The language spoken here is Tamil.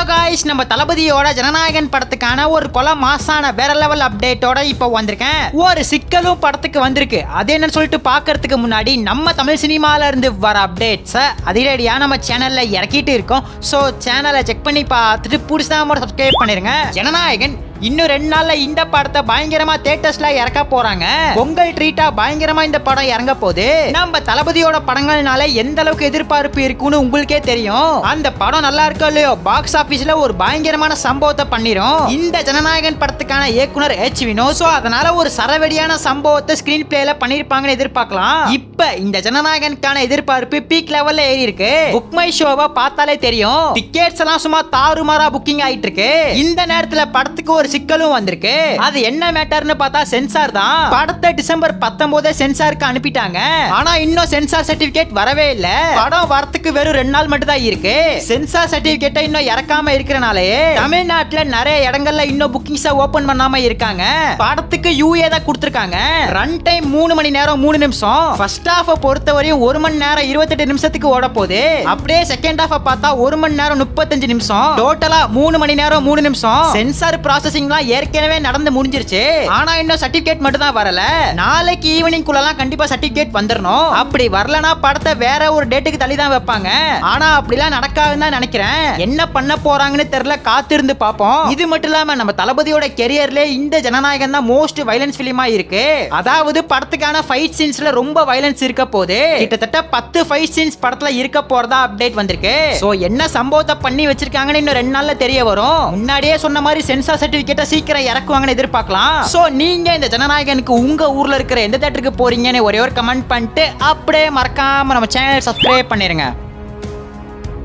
गाइस நம்ம தளபதியோட ஜனநாயகன் படத்துக்கான ஒரு கொலை மாசான வேற லெவல் அப்டேட்டோட இப்போ வந்திருக்கேன். ஒரு சிக்கலும் படத்துக்கு வந்திருக்கு. அது என்னன்னு சொல்லிட்டு பார்க்கிறதுக்கு முன்னாடி நம்ம தமிழ் சினிமால இருந்து வர அப்டேட்ஸை அதிரடியா நம்ம சேனல்ல இறக்கிட்டு இருக்கோம். ஸோ சேனலை செக் பண்ணி பார்த்துட்டு புதுசாக மட்டும் சப்ஸ்கிரைப் பண்ணிருங்க. ஜனநாயகன் இன்னும் 2 நாள்ல இந்த படத்தை பயங்கரமா தியேட்டர்ஸ்ல இறக்க போறாங்க. பொங்கல் ட்ரீட்டா பயங்கரமா இந்த படம் இறங்க போகுது. நம்ம தளபதியோட படங்கள்னால எந்த அளவுக்கு எதிர்பார்ப்பு இருக்குன்னு உங்களுக்கே தெரியும். அந்த படம் நல்லா இருக்கோ இல்லையோ பாக்ஸ் ஆபீஸ்ல ஒரு பயங்கரமான சம்பவத்தை பண்ணிரும் இந்த ஜனநாயகன் படத்துக்கான இயக்குனர் H. வினோத். சோ அதனால ஒரு சரவெடியான சம்பவத்தை ஸ்கிரீன் பிளேல பண்ணிருப்பாங்கன்னு எதிர்பார்க்கலாம். இப்ப இந்த ஜனநாயகனுக்கான எதிர்பார்ப்பு பீக் லெவல்ல ஏறி இருக்கு. புக் மை ஷோவை பார்த்தாலே தெரியும். டிக்கெட்ஸ் எல்லாம் சும்மா தாறுமாறா புக்கிங் ஆயிட்டு இருக்கு. இந்த நேரத்துல படத்துக்கு ஒரு சிக்கலும் வந்திருக்கு. அது என்ன மேட்டர்னு பார்த்தா சென்சார் தான். படத்தை டிசம்பர் 19 சென்சாருக்கு அனுப்பிட்டாங்க. ஆனா இன்னும் சென்சார் சர்டிபிகேட் வரவே இல்ல. படம் வரத்துக்கு வெறும் 2 நாள் மட்டும் தான் இருக்கு. சென்சார் சர்டிபிகேட்டை இன்னும் இறக்காம இருக்கறனாலே தமிழ்நாட்டுல நிறைய இடங்கள்ல இன்னும் புக்கிங்ஸ் ஓபன் பண்ணாம இருக்காங்க. படத்துக்கு UA தான் கொடுத்திருக்காங்க. ரன் டைம் 3 மணி நேரம் 3 நிமிஷம். ஃபர்ஸ்ட் ஹாஃப் பொறுத்தவரையும் 1 மணி நேரம் 28 நிமிஷத்துக்கு ஓட போகுது. அப்படியே செகண்ட் ஹாஃப் பார்த்தா 1 மணி நேரம் 35 நிமிஷம். டோட்டலா 3 மணி நேரம் 3 நிமிஷம். சென்சார் ப்ராசஸிங் ஏற்கனவே நடந்து முடிஞ்சிருச்சு. ஆனா இன்னும் சர்டிபிகேட் மட்டும் தான் வரல. நாளைக்கு ஈவினிங் குள்ளலாம் கண்டிப்பா சர்டிபிகேட் வந்துடணும். அப்படி வரலனா படத்தை வேற ஒரு டேட்டுக்கு தள்ளி தான் வைப்பாங்க. ஆனா அப்படிலாம் நடக்காதுன்னு தான் நினைக்கிறேன். என்ன பண்ண போறாங்கன்னு தெரியல, காத்திருந்து பாப்போம். இது மட்டும் இல்லாம நம்ம தளபதியோட கெரியர்ல இந்த ஜனநாயகன் தான் மோஸ்ட் வயலன்ஸ் பிலிமா இருக்கு. அதாவது படத்துக்கான ஃபைட் சீன்ஸ்ல ரொம்ப வயலன்ஸ் இருக்க போது. கிட்டத்தட்ட 10 ஃபைட் சீன்ஸ் படத்துல இருக்க போறதா அப்டேட் வந்திருக்கு. சோ என்ன சம்பவத்தை பண்ணி வச்சிருக்காங்கன்னு இன்னும் 2 நாள்ல தெரிய வரும். முன்னாடியே சொன்ன மாதிரி சென்சார் சர்டிபிகேட் சீக்கிரம் இறக்குவாங்கன்னு எதிர்பார்க்கலாம். சோ நீங்க இந்த ஜனநாயகனுக்கு உங்க ஊர்ல இருக்கிற எந்த தியேட்டருக்கு போறீங்கன்னு ஒரே ஒரு கமெண்ட் பண்ணிட்டு அப்படியே மறக்காம நம்ம சேனல் சப்ஸ்கிரைப் பண்ணிருங்க.